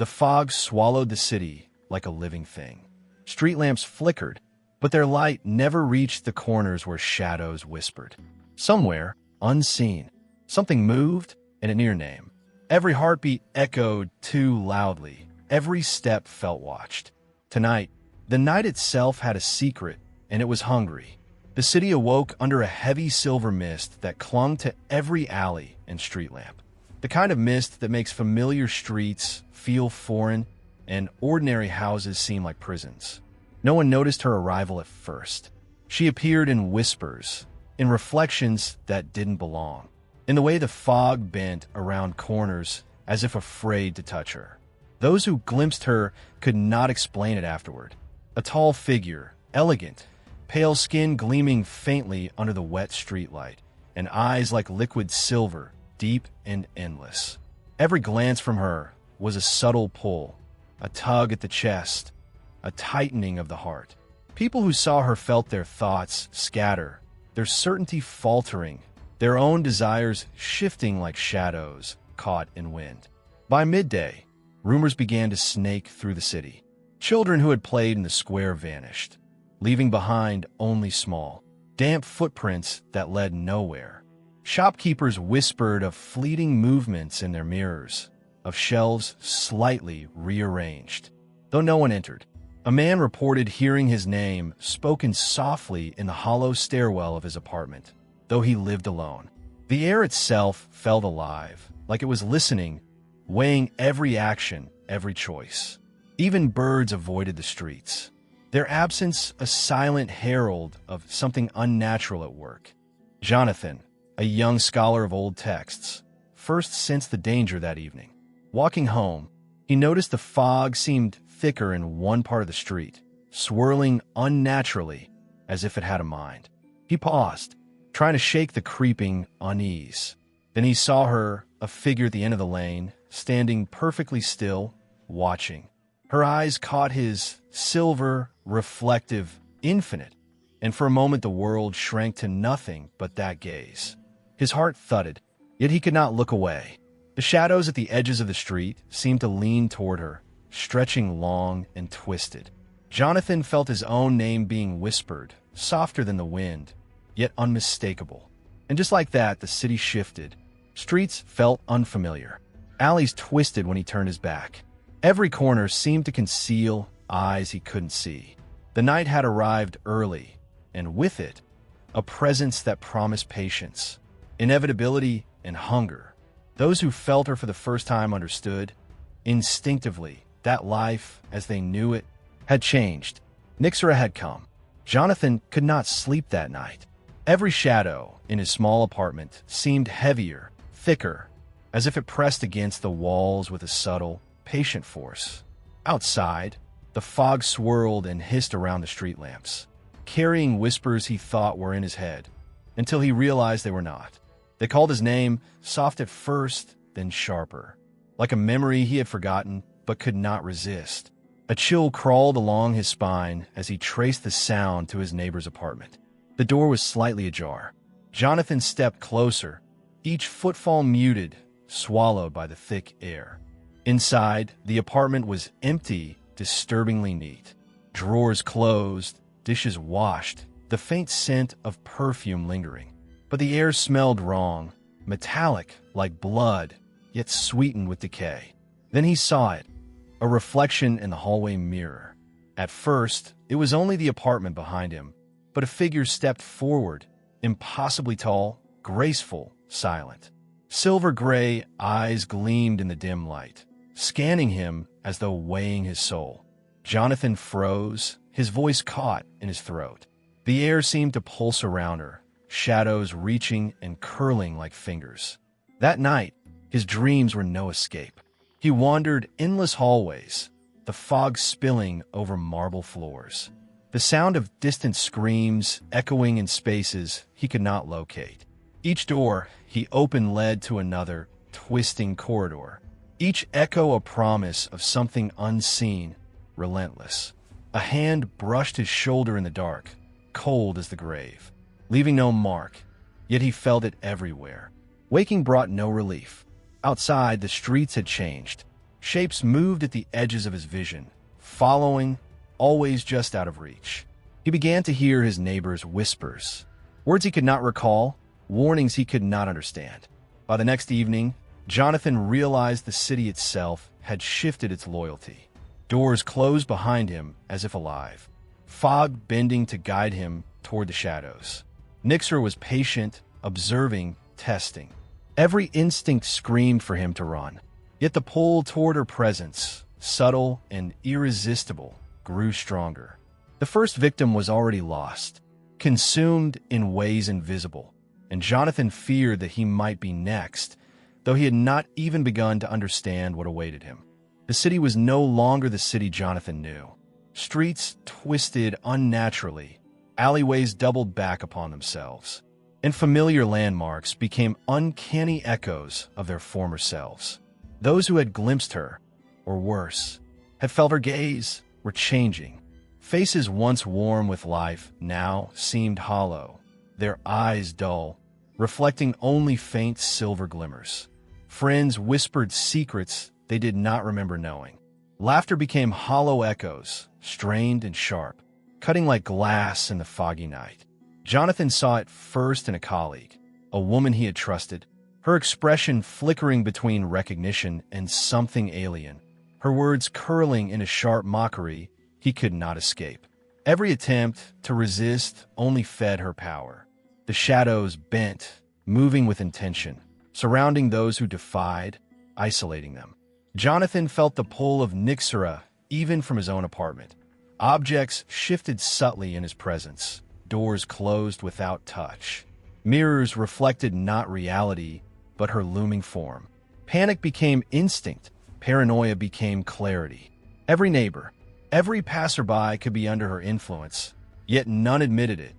The fog swallowed the city like a living thing. Street lamps flickered, but their light never reached the corners where shadows whispered. Somewhere, unseen, something moved in a near name. Every heartbeat echoed too loudly. Every step felt watched. Tonight, the night itself had a secret, and it was hungry. The city awoke under a heavy silver mist that clung to every alley and street lamp. The kind of mist that makes familiar streets feel foreign and ordinary houses seem like prisons. No one noticed her arrival at first. She appeared in whispers, in reflections that didn't belong, in the way the fog bent around corners as if afraid to touch her. Those who glimpsed her could not explain it afterward. A tall figure, elegant, pale skin gleaming faintly under the wet streetlight, and eyes like liquid silver, deep and endless. Every glance from her was a subtle pull, a tug at the chest, a tightening of the heart. People who saw her felt their thoughts scatter, their certainty faltering, their own desires shifting like shadows caught in wind. By midday, rumors began to snake through the city. Children who had played in the square vanished, leaving behind only small, damp footprints that led nowhere. Shopkeepers whispered of fleeting movements in their mirrors, of shelves slightly rearranged. Though no one entered, a man reported hearing his name spoken softly in the hollow stairwell of his apartment, though he lived alone. The air itself felt alive, like it was listening, weighing every action, every choice. Even birds avoided the streets, their absence a silent herald of something unnatural at work. Jonathan, a young scholar of old texts, first sensed the danger that evening. Walking home, he noticed the fog seemed thicker in one part of the street, swirling unnaturally as if it had a mind. He paused, trying to shake the creeping unease. Then he saw her, a figure at the end of the lane, standing perfectly still, watching. Her eyes caught his, silver, reflective, infinite, and for a moment the world shrank to nothing but that gaze. His heart thudded, yet he could not look away. The shadows at the edges of the street seemed to lean toward her, stretching long and twisted. Jonathan felt his own name being whispered, softer than the wind, yet unmistakable. And just like that, the city shifted. Streets felt unfamiliar. Alleys twisted when he turned his back. Every corner seemed to conceal eyes he couldn't see. The night had arrived early, and with it, a presence that promised patience, inevitability, and hunger. Those who felt her for the first time understood, instinctively, that life, as they knew it, had changed. Nyxara had come. Jonathan could not sleep that night. Every shadow in his small apartment seemed heavier, thicker, as if it pressed against the walls with a subtle, patient force. Outside, the fog swirled and hissed around the street lamps, carrying whispers he thought were in his head, until he realized they were not. They called his name, soft at first, then sharper, like a memory he had forgotten but could not resist. A chill crawled along his spine as he traced the sound to his neighbor's apartment. The door was slightly ajar. Jonathan stepped closer, each footfall muted, swallowed by the thick air. Inside, the apartment was empty, disturbingly neat. Drawers closed, dishes washed, the faint scent of perfume lingering. But the air smelled wrong, metallic like blood, yet sweetened with decay. Then he saw it, a reflection in the hallway mirror. At first, it was only the apartment behind him, but a figure stepped forward, impossibly tall, graceful, silent. Silver gray eyes gleamed in the dim light, scanning him as though weighing his soul. Jonathan froze, his voice caught in his throat. The air seemed to pulse around her, shadows reaching and curling like fingers. That night, his dreams were no escape. He wandered endless hallways, the fog spilling over marble floors. The sound of distant screams echoing in spaces he could not locate. Each door he opened led to another, twisting corridor. Each echo a promise of something unseen, relentless. A hand brushed his shoulder in the dark, cold as the grave, leaving no mark, yet he felt it everywhere. Waking brought no relief. Outside, the streets had changed. Shapes moved at the edges of his vision, following, always just out of reach. He began to hear his neighbors' whispers. Words he could not recall, warnings he could not understand. By the next evening, Jonathan realized the city itself had shifted its loyalty. Doors closed behind him as if alive, fog bending to guide him toward the shadows. Nyxara was patient, observing, testing. Every instinct screamed for him to run. Yet the pull toward her presence, subtle and irresistible, grew stronger. The first victim was already lost, consumed in ways invisible, and Jonathan feared that he might be next, though he had not even begun to understand what awaited him. The city was no longer the city Jonathan knew. Streets twisted unnaturally, alleyways doubled back upon themselves, and familiar landmarks became uncanny echoes of their former selves. Those who had glimpsed her, or worse, had felt her gaze, were changing. Faces once warm with life now seemed hollow, their eyes dull, reflecting only faint silver glimmers. Friends whispered secrets they did not remember knowing. Laughter became hollow echoes, strained and sharp, cutting like glass in the foggy night. Jonathan saw it first in a colleague, a woman he had trusted, her expression flickering between recognition and something alien, her words curling in a sharp mockery he could not escape. Every attempt to resist only fed her power. The shadows bent, moving with intention, surrounding those who defied, isolating them. Jonathan felt the pull of Nyxara even from his own apartment. Objects shifted subtly in his presence, doors closed without touch. Mirrors reflected not reality, but her looming form. Panic became instinct, paranoia became clarity. Every neighbor, every passerby could be under her influence, yet none admitted it,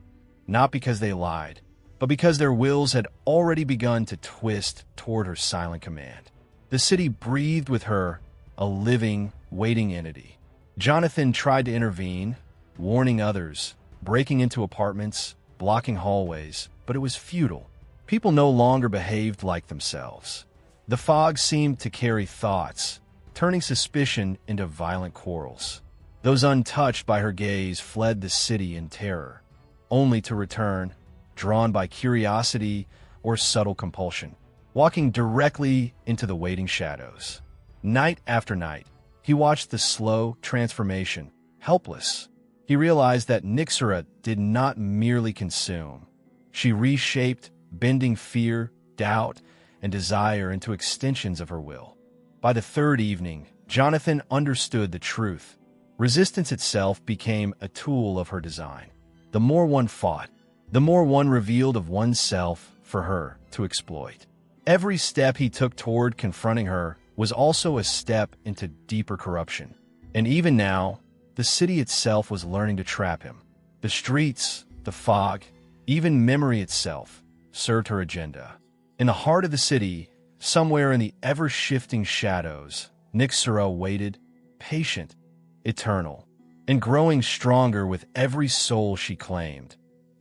not because they lied, but because their wills had already begun to twist toward her silent command. The city breathed with her, a living, waiting entity. Jonathan tried to intervene, warning others, breaking into apartments, blocking hallways, but it was futile. People no longer behaved like themselves. The fog seemed to carry thoughts, turning suspicion into violent quarrels. Those untouched by her gaze fled the city in terror, only to return, drawn by curiosity or subtle compulsion, walking directly into the waiting shadows. Night after night, he watched the slow transformation, helpless. He realized that Nyxara did not merely consume. She reshaped, bending fear, doubt, and desire into extensions of her will. By the third evening, Jonathan understood the truth. Resistance itself became a tool of her design. The more one fought, the more one revealed of oneself for her to exploit. Every step he took toward confronting her was also a step into deeper corruption. And even now, the city itself was learning to trap him. The streets, the fog, even memory itself served her agenda. In the heart of the city, somewhere in the ever-shifting shadows, Nyxara waited, patient, eternal, and growing stronger with every soul she claimed.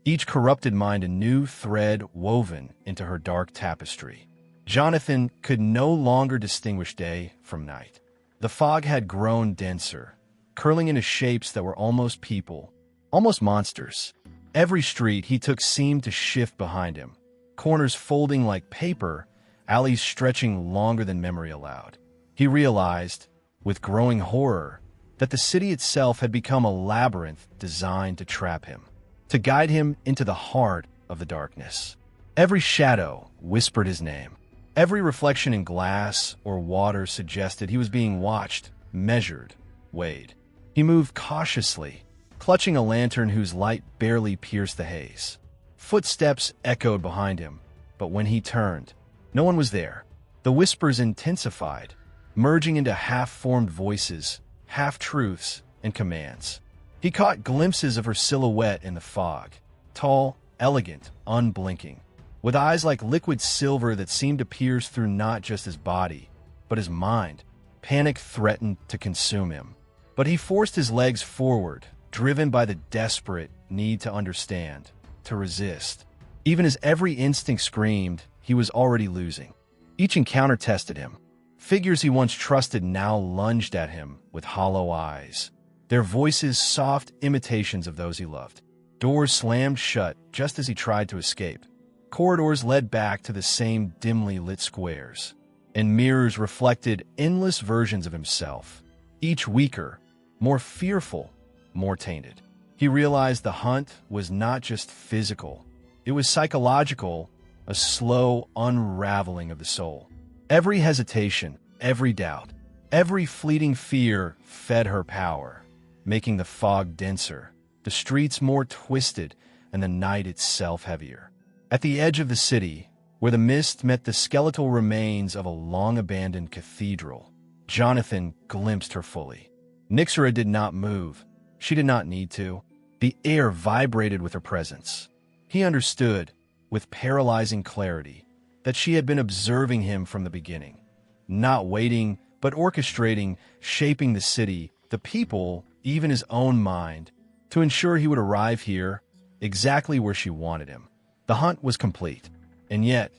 Each corrupted mind a new thread woven into her dark tapestry. Jonathan could no longer distinguish day from night. The fog had grown denser, curling into shapes that were almost people, almost monsters. Every street he took seemed to shift behind him, corners folding like paper, alleys stretching longer than memory allowed. He realized, with growing horror, that the city itself had become a labyrinth designed to trap him, to guide him into the heart of the darkness. Every shadow whispered his name. Every reflection in glass or water suggested he was being watched, measured, weighed. He moved cautiously, clutching a lantern whose light barely pierced the haze. Footsteps echoed behind him, but when he turned, no one was there. The whispers intensified, merging into half-formed voices, half-truths, and commands. He caught glimpses of her silhouette in the fog, tall, elegant, unblinking, with eyes like liquid silver that seemed to pierce through not just his body, but his mind. Panic threatened to consume him. But he forced his legs forward, driven by the desperate need to understand, to resist. Even as every instinct screamed, he was already losing. Each encounter tested him. Figures he once trusted now lunged at him with hollow eyes, their voices soft imitations of those he loved. Doors slammed shut just as he tried to escape. Corridors led back to the same dimly lit squares, and mirrors reflected endless versions of himself, each weaker, more fearful, more tainted. He realized the hunt was not just physical, it was psychological, a slow unraveling of the soul. Every hesitation, every doubt, every fleeting fear fed her power, making the fog denser, the streets more twisted, and the night itself heavier. At the edge of the city, where the mist met the skeletal remains of a long-abandoned cathedral, Jonathan glimpsed her fully. Nyxara did not move. She did not need to. The air vibrated with her presence. He understood, with paralyzing clarity, that she had been observing him from the beginning, not waiting, but orchestrating, shaping the city, the people, even his own mind, to ensure he would arrive here, exactly where she wanted him. The hunt was complete, and yet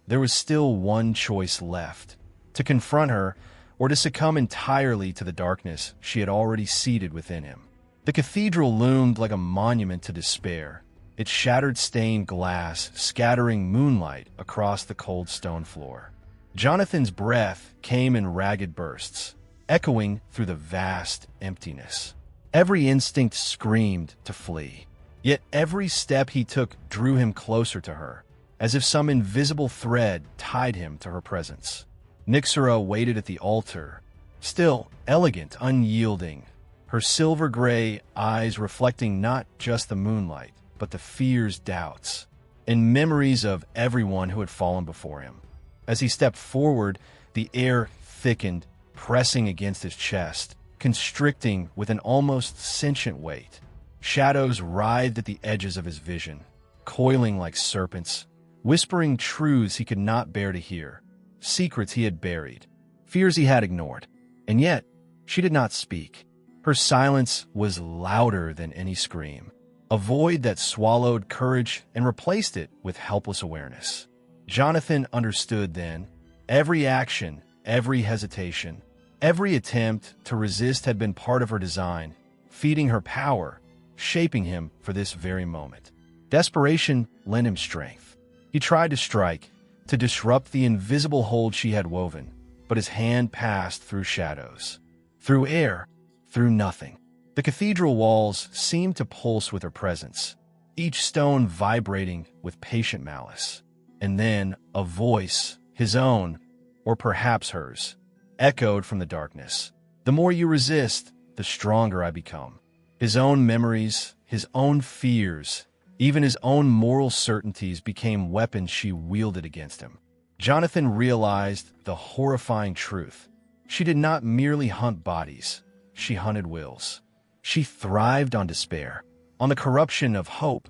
there was still one choice left: to confront her or to succumb entirely to the darkness she had already seeded within him. The cathedral loomed like a monument to despair, its shattered stained glass scattering moonlight across the cold stone floor. Jonathan's breath came in ragged bursts, echoing through the vast emptiness. Every instinct screamed to flee, yet every step he took drew him closer to her, as if some invisible thread tied him to her presence. Nyxara waited at the altar, still, elegant, unyielding, her silver-gray eyes reflecting not just the moonlight, but the fears, doubts, and memories of everyone who had fallen before him. As he stepped forward, the air thickened, pressing against his chest, constricting with an almost sentient weight. Shadows writhed at the edges of his vision, coiling like serpents, whispering truths he could not bear to hear, secrets he had buried, fears he had ignored. And yet, she did not speak. Her silence was louder than any scream, a void that swallowed courage and replaced it with helpless awareness. Jonathan understood then. Every action, every hesitation, every attempt to resist had been part of her design, feeding her power, shaping him for this very moment. Desperation lent him strength. He tried to strike, to disrupt the invisible hold she had woven, but his hand passed through shadows, through air, through nothing. The cathedral walls seemed to pulse with her presence, each stone vibrating with patient malice. And then a voice, his own, or perhaps hers, echoed from the darkness. "The more you resist, the stronger I become." His own memories, his own fears, even his own moral certainties became weapons she wielded against him. Jonathan realized the horrifying truth. She did not merely hunt bodies, she hunted wills. She thrived on despair, on the corruption of hope,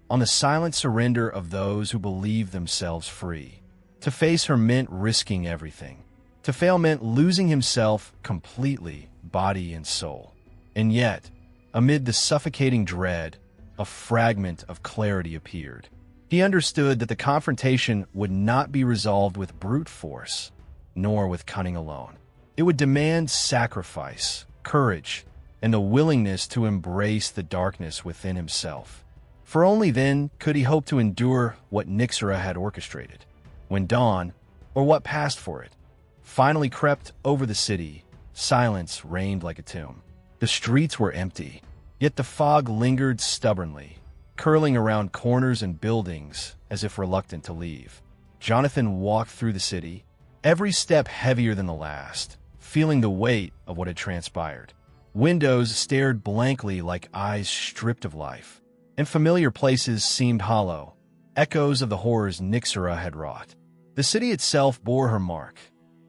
on the silent surrender of those who believed themselves free. To face her meant risking everything. To fail meant losing himself completely, body and soul. And yet, amid the suffocating dread, a fragment of clarity appeared. He understood that the confrontation would not be resolved with brute force, nor with cunning alone. It would demand sacrifice, courage, and the willingness to embrace the darkness within himself. For only then could he hope to endure what Nyxara had orchestrated. When dawn, or what passed for it, finally crept over the city, silence reigned like a tomb. The streets were empty, yet the fog lingered stubbornly, curling around corners and buildings as if reluctant to leave. Jonathan walked through the city, every step heavier than the last, feeling the weight of what had transpired. Windows stared blankly like eyes stripped of life, and familiar places seemed hollow, echoes of the horrors Nyxara had wrought. The city itself bore her mark,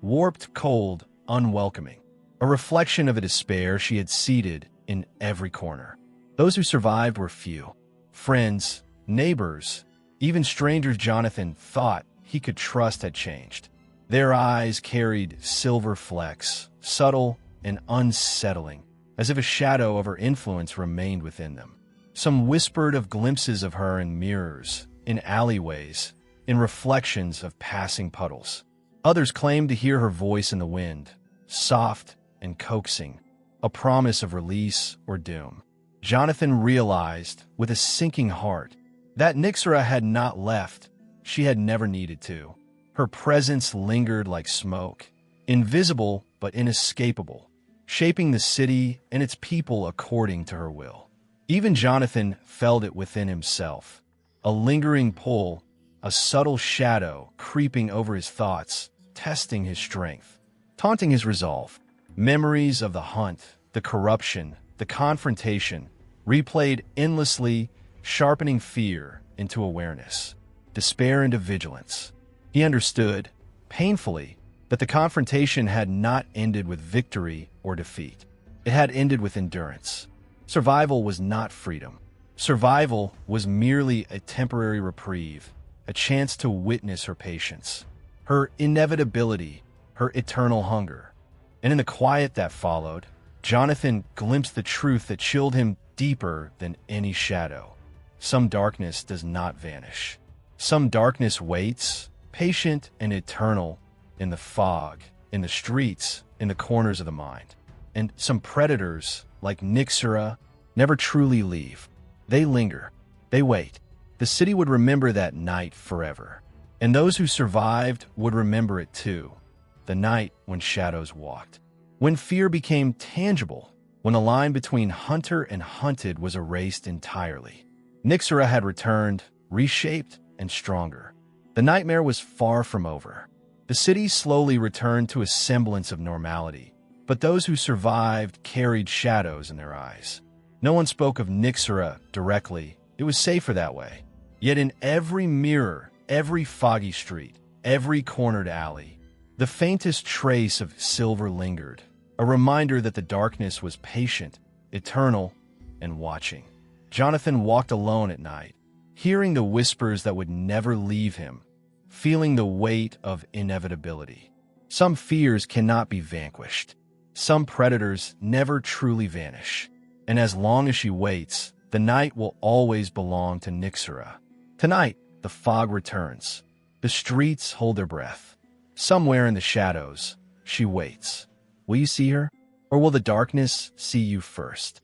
warped, cold, unwelcoming, a reflection of the despair she had seeded in every corner. Those who survived were few. Friends, neighbors, even strangers Jonathan thought he could trust had changed. Their eyes carried silver flecks, subtle and unsettling, as if a shadow of her influence remained within them. Some whispered of glimpses of her in mirrors, in alleyways, in reflections of passing puddles. Others claimed to hear her voice in the wind, soft and coaxing, a promise of release or doom. Jonathan realized, with a sinking heart, that Nyxara had not left. She had never needed to. Her presence lingered like smoke, invisible but inescapable, shaping the city and its people according to her will. Even Jonathan felt it within himself, a lingering pull, a subtle shadow creeping over his thoughts, testing his strength, taunting his resolve. Memories of the hunt, the corruption, the confrontation, replayed endlessly, sharpening fear into awareness, despair into vigilance. He understood, painfully, that the confrontation had not ended with victory or defeat. It had ended with endurance. Survival was not freedom. Survival was merely a temporary reprieve, a chance to witness her patience, her inevitability, her eternal hunger. And in the quiet that followed, Jonathan glimpsed the truth that chilled him deeper than any shadow. Some darkness does not vanish. Some darkness waits, patient and eternal, in the fog, in the streets, in the corners of the mind. And some predators, like Nyxara, never truly leave. They linger. They wait. The city would remember that night forever. And those who survived would remember it too. The night when shadows walked. When fear became tangible. When the line between hunter and hunted was erased entirely. Nyxara had returned, reshaped and stronger. The nightmare was far from over. The city slowly returned to a semblance of normality, but those who survived carried shadows in their eyes. No one spoke of Nyxara directly. It was safer that way. Yet in every mirror, every foggy street, every cornered alley, the faintest trace of silver lingered, a reminder that the darkness was patient, eternal, and watching. Jonathan walked alone at night, hearing the whispers that would never leave him, feeling the weight of inevitability. Some fears cannot be vanquished. Some predators never truly vanish. And as long as she waits, the night will always belong to Nyxara. Tonight, the fog returns. The streets hold their breath. Somewhere in the shadows, she waits. Will you see her? Or will the darkness see you first?